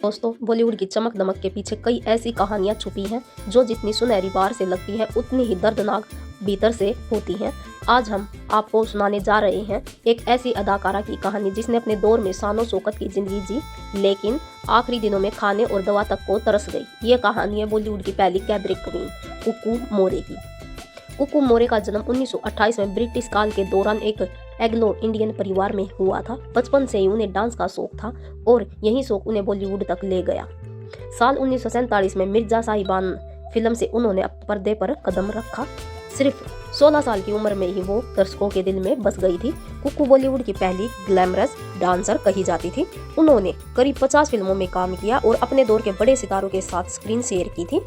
दोस्तों, बॉलीवुड की चमक दमक के पीछे कई ऐसी कहानियां छुपी हैं जो जितनी सुनहरी बाहर से लगती हैं उतनी ही दर्दनाक भीतर से होती हैं। आज हम आपको सुनाने जा रहे हैं एक ऐसी अदाकारा की कहानी जिसने अपने दौर में शानो शौकत की जिंदगी जी, लेकिन आखिरी दिनों में खाने और दवा तक को तरस गई। ये कहानी है बॉलीवुड की पहली कैबरे क्वीन कुकू मोरे की। कुकू मोरे का जन्म 1928 में ब्रिटिश काल के दौरान एक एंग्लो इंडियन परिवार में हुआ था। बचपन से ही उन्हें डांस का शौक था और यही शौक उन्हें बॉलीवुड तक ले गया। साल 1947 में मिर्जा साहिबान फिल्म से उन्होंने पर्दे पर कदम रखा। सिर्फ 16 साल की उम्र में ही वो दर्शकों के दिल में बस गई थी। कुकू बॉलीवुड की पहली ग्लैमरस डांसर कही जाती थी। उन्होंने करीब 50 फिल्मों में काम किया और अपने दौर के बड़े सितारों के साथ स्क्रीन शेयर की थी।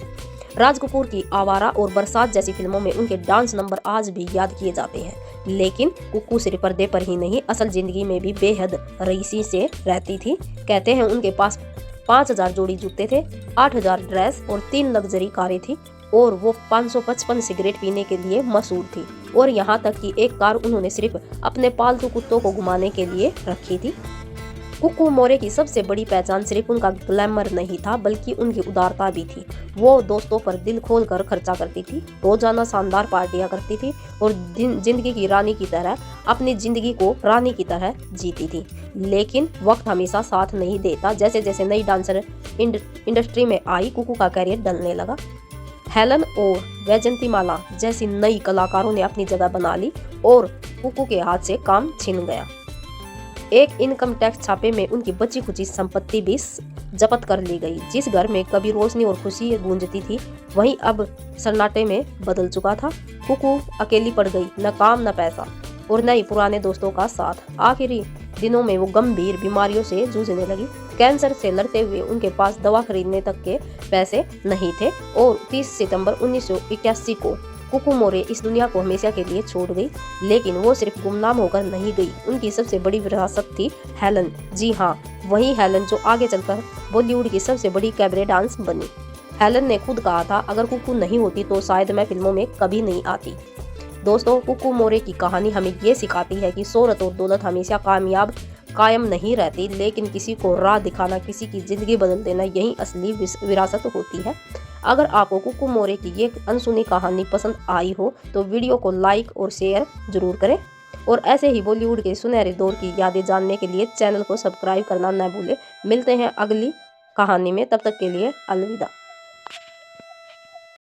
राज कपूर की आवारा और बरसात जैसी फिल्मों में उनके डांस नंबर आज भी याद किए जाते हैं। लेकिन कुकू सिर्फ पर्दे पर ही नहीं, असल जिंदगी में भी बेहद रईसी से रहती थी। कहते हैं उनके पास 5000 जोड़ी जूते थे, 8000 ड्रेस और 3 लग्जरी कारें थी और वो 555 सिगरेट पीने के लिए मशहूर थी। और यहाँ तक कि एक कार उन्होंने सिर्फ अपने पालतू कुत्तों को घुमाने के लिए रखी थी। कुकू मोरे की सबसे बड़ी पहचान सिर्फ उनका ग्लैमर नहीं था, बल्कि उनकी उदारता भी थी। वो दोस्तों पर दिल खोल कर खर्चा करती थी, रोजाना शानदार पार्टियां करती थी और जिंदगी की रानी की तरह अपनी जिंदगी को रानी की तरह जीती थी। लेकिन वक्त हमेशा साथ नहीं देता। जैसे जैसे नई डांसर इंडस्ट्री में आई, कुकू का करियर डलने लगा। हेलन और वैजंतीमाला जैसी नई कलाकारों ने अपनी जगह बना ली और कुकू के हाथ से काम छिन गया। एक इनकम टैक्स छापे में उनकी बची खुची संपत्ति भी जब्त कर ली गई। जिस घर में कभी रोशनी और खुशी गूंजती थी, वहीं अब सन्नाटे में बदल चुका था। कुकू अकेली पड़ गई, न काम न पैसा और न ही पुराने दोस्तों का साथ। आखिरी दिनों में वो गंभीर बीमारियों से जूझने लगी। कैंसर से लड़ते हुए उनके पास दवा खरीदने तक के पैसे नहीं थे और 30 सितंबर 1981 को कुकू मोरे इस दुनिया को हमेशा के लिए छोड़ गई। लेकिन वो सिर्फ गुमनाम होकर नहीं गई, उनकी सबसे बड़ी विरासत थी हेलन। जी हाँ, वही हेलन जो आगे चलकर बॉलीवुड की सबसे बड़ी कैबरे डांस बनी। हेलन ने खुद कहा था, अगर कुकू नहीं होती तो शायद मैं फिल्मों में कभी नहीं आती। दोस्तों, कुकू मोरे की कहानी हमें ये सिखाती है कि शोहरत और दौलत हमेशा कायम नहीं रहती, लेकिन किसी को राह दिखाना, किसी की जिंदगी बदल देना, यही असली विरासत होती है। अगर आपको कुकू मोरे की ये अनसुनी कहानी पसंद आई हो तो वीडियो को लाइक और शेयर जरूर करें और ऐसे ही बॉलीवुड के सुनहरे दौर की यादें जानने के लिए चैनल को सब्सक्राइब करना न भूलें। मिलते हैं अगली कहानी में, तब तक के लिए अलविदा।